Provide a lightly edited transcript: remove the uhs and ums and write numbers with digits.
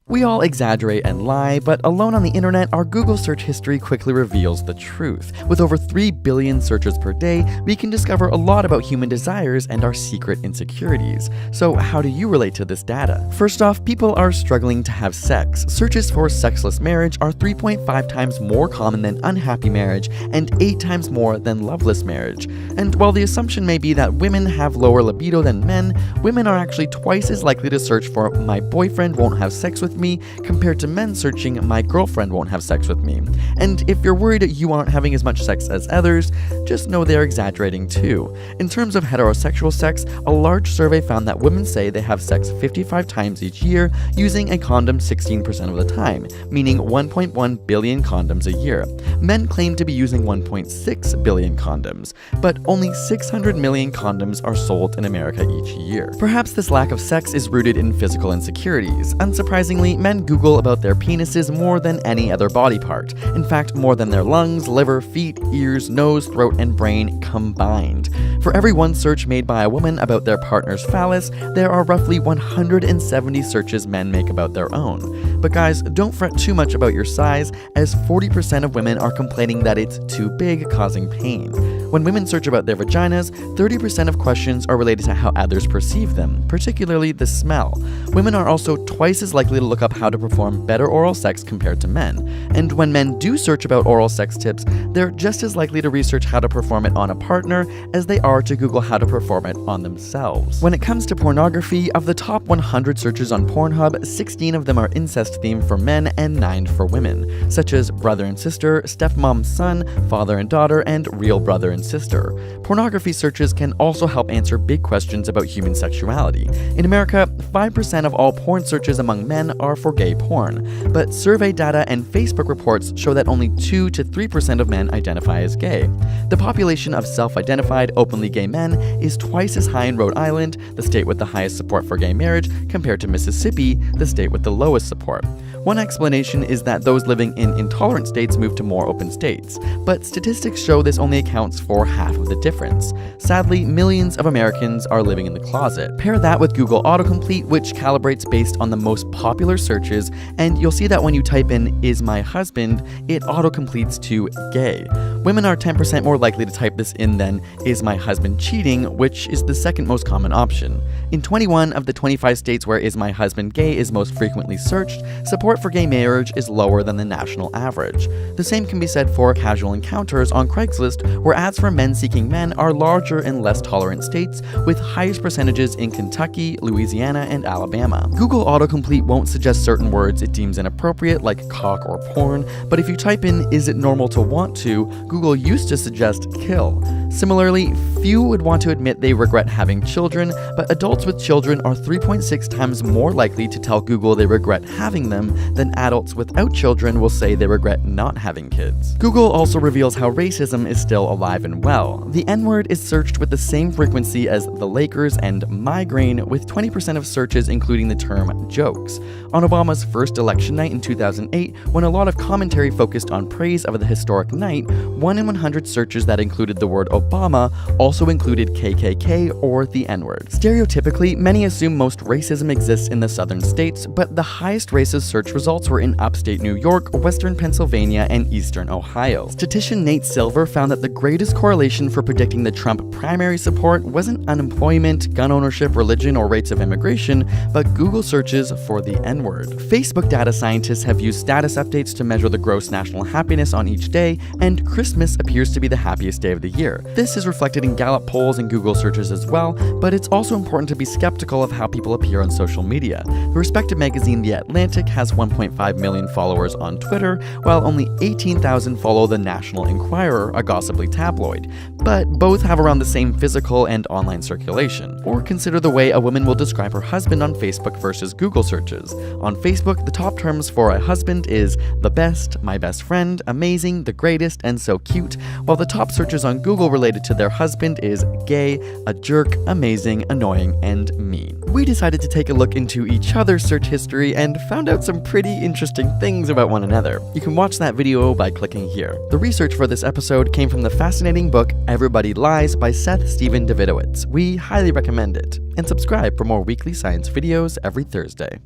We all exaggerate and lie, but alone on the internet, our Google search history quickly reveals the truth. With over 3 billion searches per day, we can discover a lot about human desires and our secret insecurities. So how do you relate to this data? First off, people are struggling to have sex. Searches for sexless marriage are 3.5 times more common than unhappy marriage and 8 times more than loveless marriage. And while the assumption may be that women have lower libido than men, women are actually twice as likely to search for "my boyfriend won't have sex with me" compared to men searching "my girlfriend won't have sex with me." And if you're worried you aren't having as much sex as others, just know they're exaggerating too. In terms of heterosexual sex, a large survey found that women say they have sex 55 times each year, using a condom 16% of the time, meaning 1.1 billion condoms a year. Men claim to be using 1.6 billion condoms, but only 600 million condoms are sold in America each year. Perhaps this lack of sex is rooted in physical insecurities. Unsurprisingly, men Google about their penises more than any other body part. In fact, more than their lungs, liver, feet, ears, nose, throat, and brain combined. For every one search made by a woman about their partner's phallus, there are roughly 170 searches men make about their own. But guys, don't fret too much about your size, as 40% of women are complaining that it's too big, causing pain. When women search about their vaginas, 30% of questions are related to how others perceive them, particularly the smell. Women are also twice as likely to look up how to perform better oral sex compared to men. And when men do search about oral sex tips, they're just as likely to research how to perform it on a partner as they are to Google how to perform it on themselves. When it comes to pornography, of the top 100 searches on Pornhub, 16 of them are incest themed for men and 9 for women, such as brother and sister, stepmom son, father and daughter, and real brother and sister. Pornography searches can also help answer big questions about human sexuality. In America, 5% of all porn searches among men are for gay porn, but survey data and Facebook reports show that only 2 to 3% of men identify as gay. The population of self-identified openly gay men is twice as high in Rhode Island, the state with the highest support for gay marriage, compared to Mississippi, the state with the lowest support. One explanation is that those living in intolerant states move to more open states, but statistics show this only accounts for half of the difference. Sadly, millions of Americans are living in the closet. Pair that with Google Autocomplete, which calibrates based on the most popular searches, and you'll see that when you type in "is my husband," it autocompletes to "gay." Women are 10% more likely to type this in than "is my husband cheating," which is the second most common option. In 21 of the 25 states where "is my husband gay" is most frequently searched, support for gay marriage is lower than the national average. The same can be said for casual encounters on Craigslist, where ads for men seeking men are larger in less tolerant states, with highest percentages in Kentucky, Louisiana, and Alabama. Google Autocomplete won't suggest certain words it deems inappropriate, like cock or porn, but if you type in "is it normal to want to," Google used to suggest kill. Similarly, few would want to admit they regret having children, but adults with children are 3.6 times more likely to tell Google they regret having them than adults without children will say they regret not having kids. Google also reveals how racism is still alive and well. The N-word is searched with the same frequency as the Lakers and migraine, with 20% of searches including the term jokes. On Obama's first election night in 2008, when a lot of commentary focused on praise of the historic night, 1 in 100 searches that included the word Obama also included KKK or the N-word. Stereotypically, many assume most racism exists in the southern states, but the highest racist search results were in upstate New York, western Pennsylvania, and eastern Ohio. Statistician Nate Silver found that the greatest correlation for predicting the Trump primary support wasn't unemployment, gun ownership, religion, or rates of immigration, but Google searches for the N-word. Facebook data scientists have used status updates to measure the gross national happiness on each day, and Christmas appears to be the happiest day of the year. This is reflected in Gallup polls and Google searches as well, but it's also important to be skeptical of how people appear on social media. The respected magazine The Atlantic has 1.5 million followers on Twitter, while only 18,000 follow the National Enquirer, a gossipy tabloid. But both have around the same physical and online circulation. Or consider the way a woman will describe her husband on Facebook versus Google searches. On Facebook, the top terms for a husband is the best, my best friend, amazing, the greatest, and so cute, while the top searches on Google related to their husband is gay, a jerk, amazing, annoying, and mean. We decided to take a look into each other's search history and found out some pretty interesting things about one another. You can watch that video by clicking here. The research for this episode came from the fascinating book Everybody Lies by Seth Steven Davidowitz. We highly recommend it. And subscribe for more weekly science videos every Thursday.